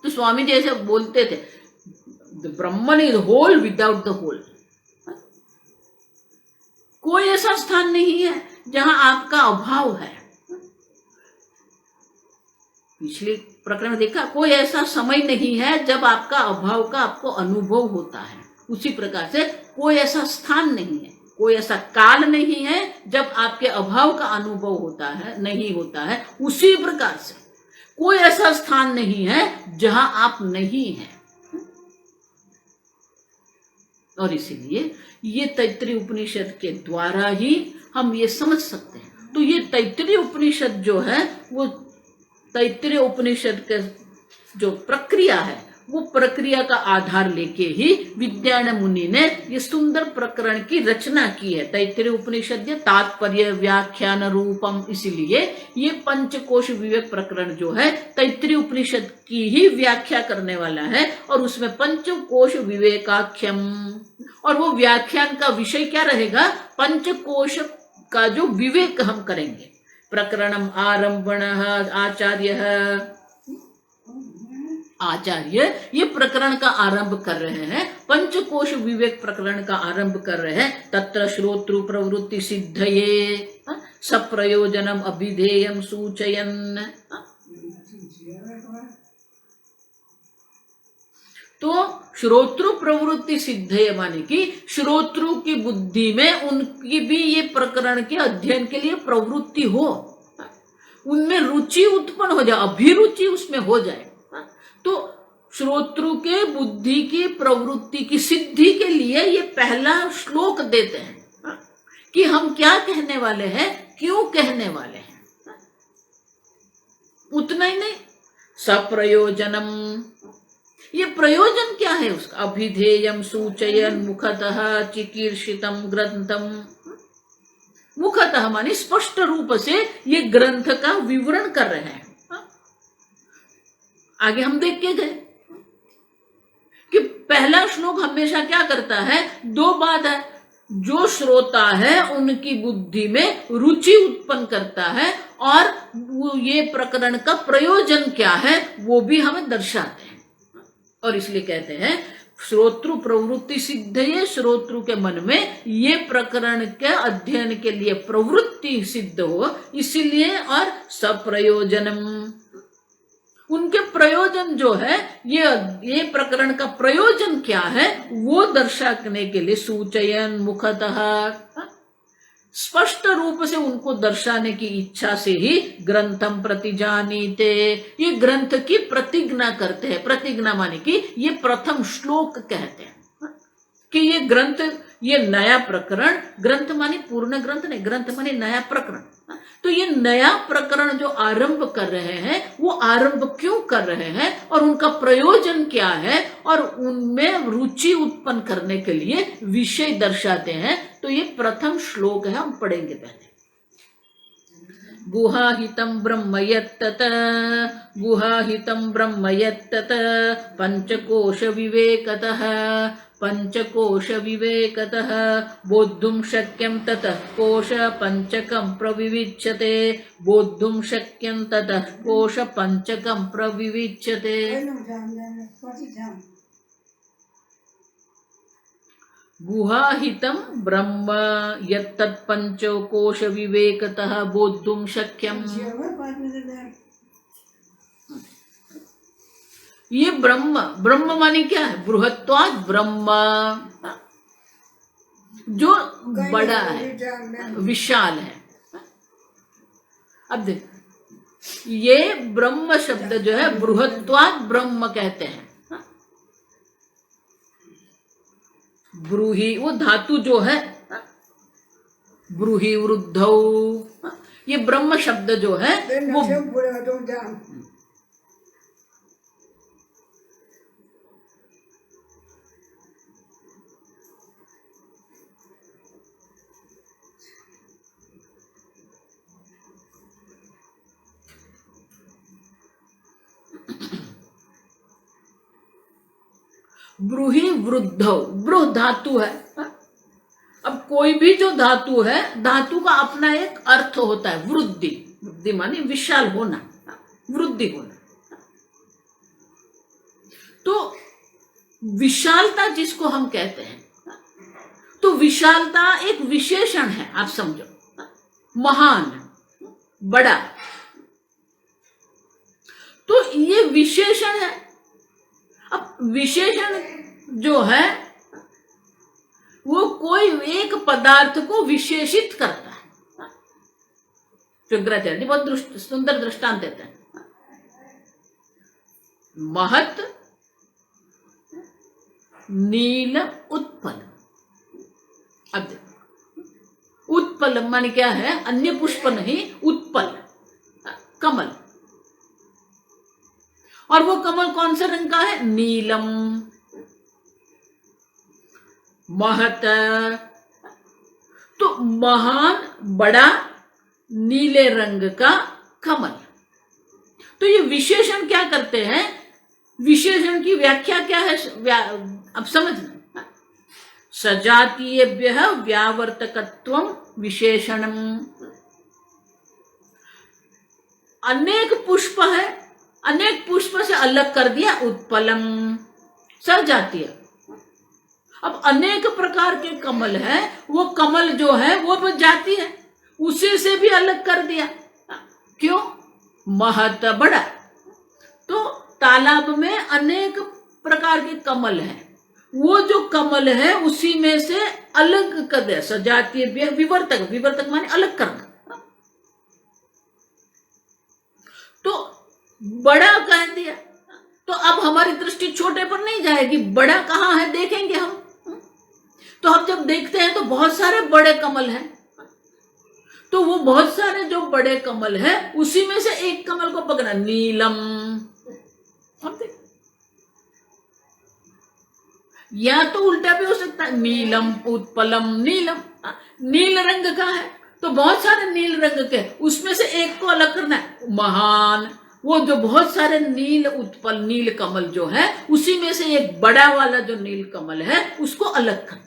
तो स्वामी जी ऐसे बोलते थे, the Brahman is whole without the hole. कोई ऐसा स्थान नहीं है जहां आपका अभाव है। पिछले प्रकरण देखा, कोई ऐसा समय नहीं है जब आपका अभाव का आपको अनुभव होता है। उसी प्रकार से कोई ऐसा स्थान नहीं है, कोई ऐसा काल नहीं है जब आपके अभाव का अनुभव होता है, नहीं होता है। उसी प्रकार से कोई ऐसा स्थान नहीं है जहां आप नहीं हैं। और इसीलिए ये तैत्तिरीय उपनिषद के द्वारा ही हम ये समझ सकते हैं। तो ये तैत्तिरीय उपनिषद जो है, वो तैत्तिरीय उपनिषद के जो प्रक्रिया है, वो प्रक्रिया का आधार लेके ही विद्यायन मुनि ने ये सुंदर प्रकरण की रचना की है। तैत्तिरीय उपनिषद तात्पर्य व्याख्यान रूपम, इसीलिए ये पंचकोश विवेक प्रकरण जो है तैत्तिरीय उपनिषद की ही व्याख्या करने वाला है। और उसमें पंचकोश विवेकाख्यम, और वो व्याख्यान का विषय क्या रहेगा, पंचकोश का जो विवेक हम करेंगे। प्रकरणम आरंभण आचार्य ये प्रकरण का आरंभ कर रहे हैं, पंचकोश विवेक प्रकरण का आरंभ कर रहे हैं। तत्र श्रोतृ प्रवृत्ति सिद्धये सप्रयोजनम अभिधेयम सूचयन्। तो श्रोतृ प्रवृत्ति सिद्धये माने कि श्रोतृ की बुद्धि में उनकी भी ये प्रकरण के अध्ययन के लिए प्रवृत्ति हो, उनमें रुचि उत्पन्न हो जाए, अभिरुचि उसमें हो जाए। तो श्रोतृ के बुद्धि की प्रवृत्ति की सिद्धि के लिए ये पहला श्लोक देते हैं कि हम क्या कहने वाले हैं, क्यों कहने वाले हैं। उतना ही नहीं, सप्रयोजनम, ये प्रयोजन क्या है उसका, अभिधेयम सूचयन मुखतः चिकीर्षितम ग्रंथम। मुखतः मानी स्पष्ट रूप से ये ग्रंथ का विवरण कर रहे हैं। आगे हम देख के गए कि पहला श्लोक हमेशा क्या करता है, 2 बात है, जो श्रोता है उनकी बुद्धि में रुचि उत्पन्न करता है, और वो ये प्रकरण का प्रयोजन क्या है वो भी हमें दर्शाते हैं। और इसलिए कहते हैं श्रोतृ प्रवृत्ति सिद्धये, श्रोतृ के मन में ये प्रकरण के अध्ययन के लिए प्रवृत्ति सिद्ध हो, इसीलिए। और सप्रयोजनम, उनके प्रयोजन जो है, ये प्रकरण का प्रयोजन क्या है वो दर्शाने के लिए सूचयन मुखतः, स्पष्ट रूप से उनको दर्शाने की इच्छा से ही ग्रंथम प्रतिजानीते, ये ग्रंथ की प्रतिज्ञा करते हैं। प्रतिज्ञा माने कि ये प्रथम श्लोक कहते हैं कि ये ग्रंथ, ये नया प्रकरण, ग्रंथ माने पूर्ण ग्रंथ नहीं, ग्रंथ माने नया प्रकरण। तो ये नया प्रकरण जो आरंभ कर रहे हैं वो आरंभ क्यों कर रहे हैं और उनका प्रयोजन क्या है और उनमें रुचि उत्पन्न करने के लिए विषय दर्शाते हैं। तो ये प्रथम श्लोक है, हम पढ़ेंगे पहले। गुहाहितं ब्रह्म यत्तत, गुहाहितं ब्रह्म यत्तत पंचकोश विवेकतः, पंचकोश विवेकतः बोद्धुं शक्यं ततः कोश पंचकं प्रविविच्यते, बोद्धुं शक्यं ततः कोश पंचकं प्रविविच्यते। गुहाहितं ब्रह्म यत्तत् पंचकोश विवेकतः बोद्धुं शक्यं, ये ब्रह्म, ब्रह्म माने क्या है? बृहत्वात् ब्रह्म, जो बड़ा है, विशाल है। अब देख, ये ब्रह्म शब्द जो है बृहत्वात् ब्रह्म कहते हैं। ब्रूहि वो धातु जो है, ब्रूहि वृद्धौ, ये ब्रह्म शब्द जो है वो ब्रूहि वृद्धौ, ब्रूह धातु है। अब कोई भी जो धातु है, धातु का अपना एक अर्थ होता है, वृद्धि। वृद्धि माने विशाल होना, वृद्धि होना। तो विशालता जिसको हम कहते हैं, तो विशालता एक विशेषण है, आप समझो, महान, बड़ा। तो ये विशेषण है। अब विशेषण जो है वो कोई एक पदार्थ को विशेषित करता है। शंकराचार्य बहुत सुंदर दृष्टांत देते हैं। महत नील उत्पल। अब देखो, उत्पल माने क्या है? अन्य पुष्प नहीं, उत्पल कमल। और वो कमल कौन से रंग का है? नीलम। महत, तो महान, बड़ा, नीले रंग का कमल। तो ये विशेषण क्या करते हैं? विशेषण की व्याख्या क्या है? अब समझना, सजातीयेभ्यः व्यावर्तकत्वं विशेषणम। अनेक पुष्प है, अनेक पुष्प से अलग कर दिया उत्पलम, सजातीय। अब अनेक प्रकार के कमल है, वो कमल जो है वो जाति है, उसी से भी अलग कर दिया। क्यों? महत, बड़ा। तो तालाब में अनेक प्रकार के कमल है, वो जो कमल है उसी में से अलग कर दिया। सजातीय विवर्तक, विवर्तक माने अलग करना। तो बड़ा कह दिया, तो अब हमारी दृष्टि छोटे पर नहीं जाएगी, बड़ा कहाँ है देखेंगे हम। तो हम जब देखते हैं तो बहुत सारे बड़े कमल हैं, तो वो बहुत सारे जो बड़े कमल है उसी में से एक कमल को पकड़ना, नीलम। हम देख, या तो उल्टा भी हो सकता है, नीलम उत्पलम। नीलम नील रंग का है, तो बहुत सारे नील रंग के, उसमें से एक को अलग करना है, महान। वो जो बहुत सारे नील उत्पल, नील कमल जो है उसी में से एक बड़ा वाला जो नील कमल है उसको अलग करना।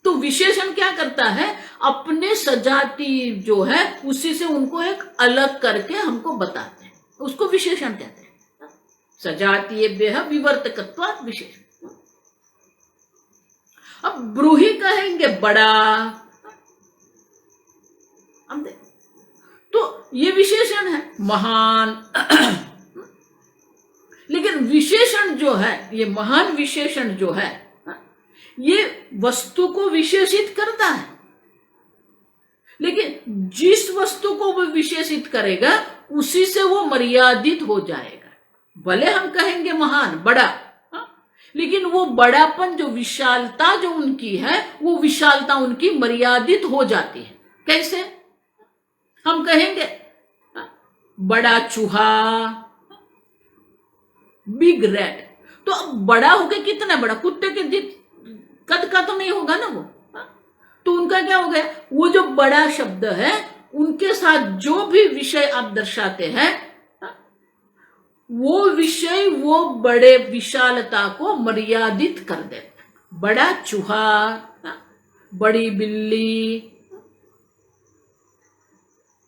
तो विशेषण क्या करता है? अपने सजाति जो है उसी से उनको एक अलग करके हमको बताते हैं, उसको विशेषण कहते हैं। सजातीयेभ्यः विवर्तकत्वात् विशेषण। अब ब्रूहि कहेंगे बड़ा, हम देख, तो ये विशेषण है। महान, विशेषण जो है, ये महान विशेषण जो है, ये वस्तु को विशेषित करता है, लेकिन जिस वस्तु को वो विशेषित करेगा उसी से वो मर्यादित हो जाएगा। भले हम कहेंगे महान, बड़ा, लेकिन वो बड़ापन, जो विशालता जो उनकी है, वो विशालता उनकी मर्यादित हो जाती है। कैसे? हम कहेंगे बड़ा चूहा, बिग रैट, तो अब बड़ा हो गया, कितना बड़ा? कुत्ते के कद का तो नहीं होगा ना वो। तो उनका क्या हो गया? वो जो बड़ा शब्द है, उनके साथ जो भी विषय आप दर्शाते हैं, वो विषय वो बड़े विशालता को मर्यादित कर देते हैं। बड़ा चूहा, बड़ी बिल्ली।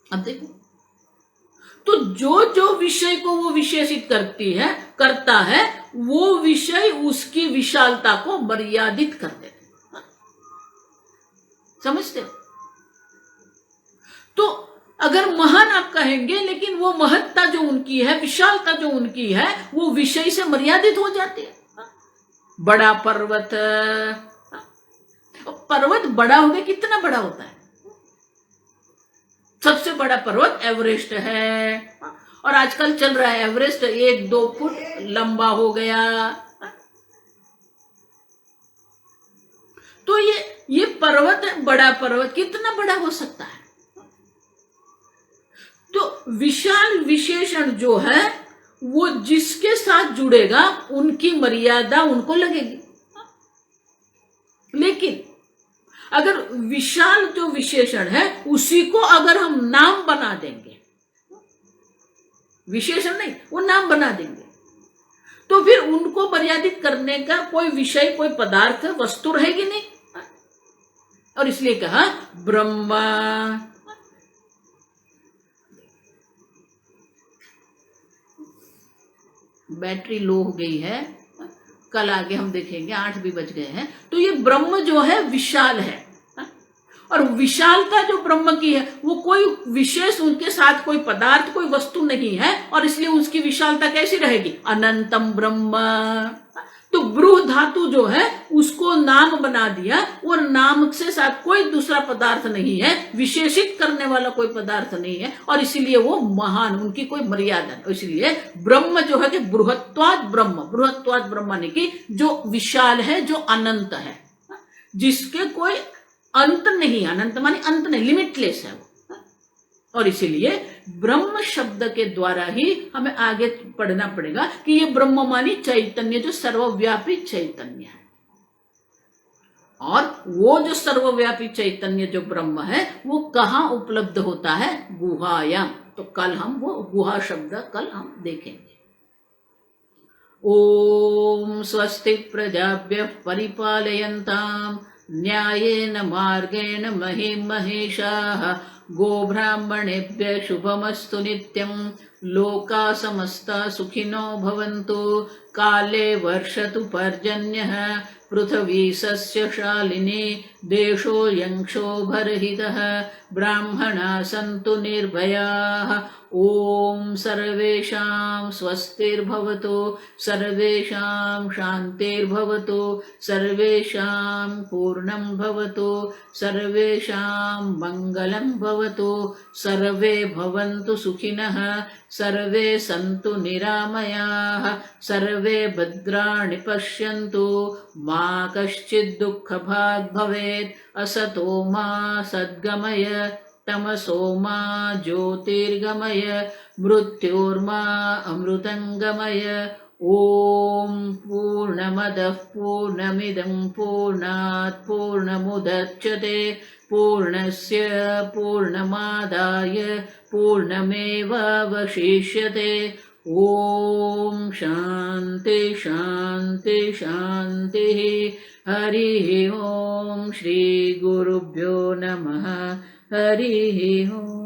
अब देखो, तो जो जो विषय को वो विशेषित करता है, वो विषय उसकी विशालता को मर्यादित कर देते। समझते हो? तो अगर महान आप कहेंगे, लेकिन वो महत्ता जो उनकी है, विशालता जो उनकी है, वो विषय से मर्यादित हो जाती है। बड़ा पर्वत, पर्वत बड़ा हो गया, कितना बड़ा होता है? सबसे बड़ा पर्वत एवरेस्ट है, और आजकल चल रहा है एवरेस्ट 1-2 फुट लंबा हो गया। तो ये पर्वत है, बड़ा पर्वत कितना बड़ा हो सकता है? तो विशाल विशेषण जो है, वो जिसके साथ जुड़ेगा उनकी मर्यादा उनको लगेगी। लेकिन अगर विशाल जो विशेषण है, उसी को अगर हम नाम बना देंगे, विशेषण नहीं, वो नाम बना देंगे, तो फिर उनको मर्यादित करने का कोई विषय, कोई पदार्थ, वस्तु रहेगी नहीं। और इसलिए कहा ब्रह्मा। बैटरी लो हो गई है, कल आगे हम देखेंगे, 8 भी बज गए हैं। तो ये ब्रह्म जो है विशाल है, और विशालता जो ब्रह्म की है, वो कोई विशेष, उनके साथ कोई पदार्थ, कोई वस्तु नहीं है, और इसलिए उसकी विशालता कैसी रहेगी? अनंतम ब्रह्म। तो ब्रूह धातु जो है, उसको नाम बना दिया, और नाम से साथ कोई दूसरा पदार्थ नहीं है, विशेषित करने वाला कोई पदार्थ नहीं है, और इसीलिए वो महान, उनकी कोई मर्यादा नहीं। इसलिए ब्रह्म जो है कि बृहत्वाद ब्रह्म, बृहत्वाद ब्रह्म माने कि जो विशाल है, जो अनंत है, जिसके कोई अंत नहीं। अनंत माने अंत नहीं, लिमिटलेस है वो। और इसीलिए ब्रह्म शब्द के द्वारा ही हमें आगे पढ़ना पड़ेगा कि ये ब्रह्म मानी चैतन्य, जो सर्वव्यापी चैतन्य है। और वो जो सर्वव्यापी चैतन्य जो ब्रह्म है, वो कहाँ उपलब्ध होता है? गुहायाम। तो कल हम वो गुहा शब्द कल हम देखेंगे। ओम स्वस्ति प्रजाभ्यः परिपालयन्ताम् न्यायेन मार्गेण महिं महिषाः गोब्राह्मणेभ्यः शुभमस्तु नित्यं। लोकाः समस्ताः सुखिनो भवन्तु। काले वर्षतु पर्जन्यः पृथिवी सस्यशालिनी। देशोऽयं क्षोभरहितः ब्राह्मणाः सन्तु निर्भयाः। ओम सर्वेषां स्वस्तिर्भवतु, सर्वेषां शान्तिर्भवतु, सर्वेषां पूर्णं भवतु, सर्वेषां मङ्गलं भवतु। सर्वे भवन्तु सुखिनः, सर्वे सन्तु निरामयाः, सर्वे भद्राणि पश्यन्तु, मा कश्चित् दुःखभाग् भवेत्। असतो मा सद्गमय, तमसो मा ज्योतिर्गमय, मृत्योर्मा अमृतंगमय। ओम पूर्णमदः पूर्णमिदं पूर्णात् पूर्णमुदच्यते पूर्णस्य पूर्णमादाय पूर्णमेवावशिष्यते। ओम शांति शांति शांति। हरि ओम। श्री गुरुभ्यो नमः। हरि ओम।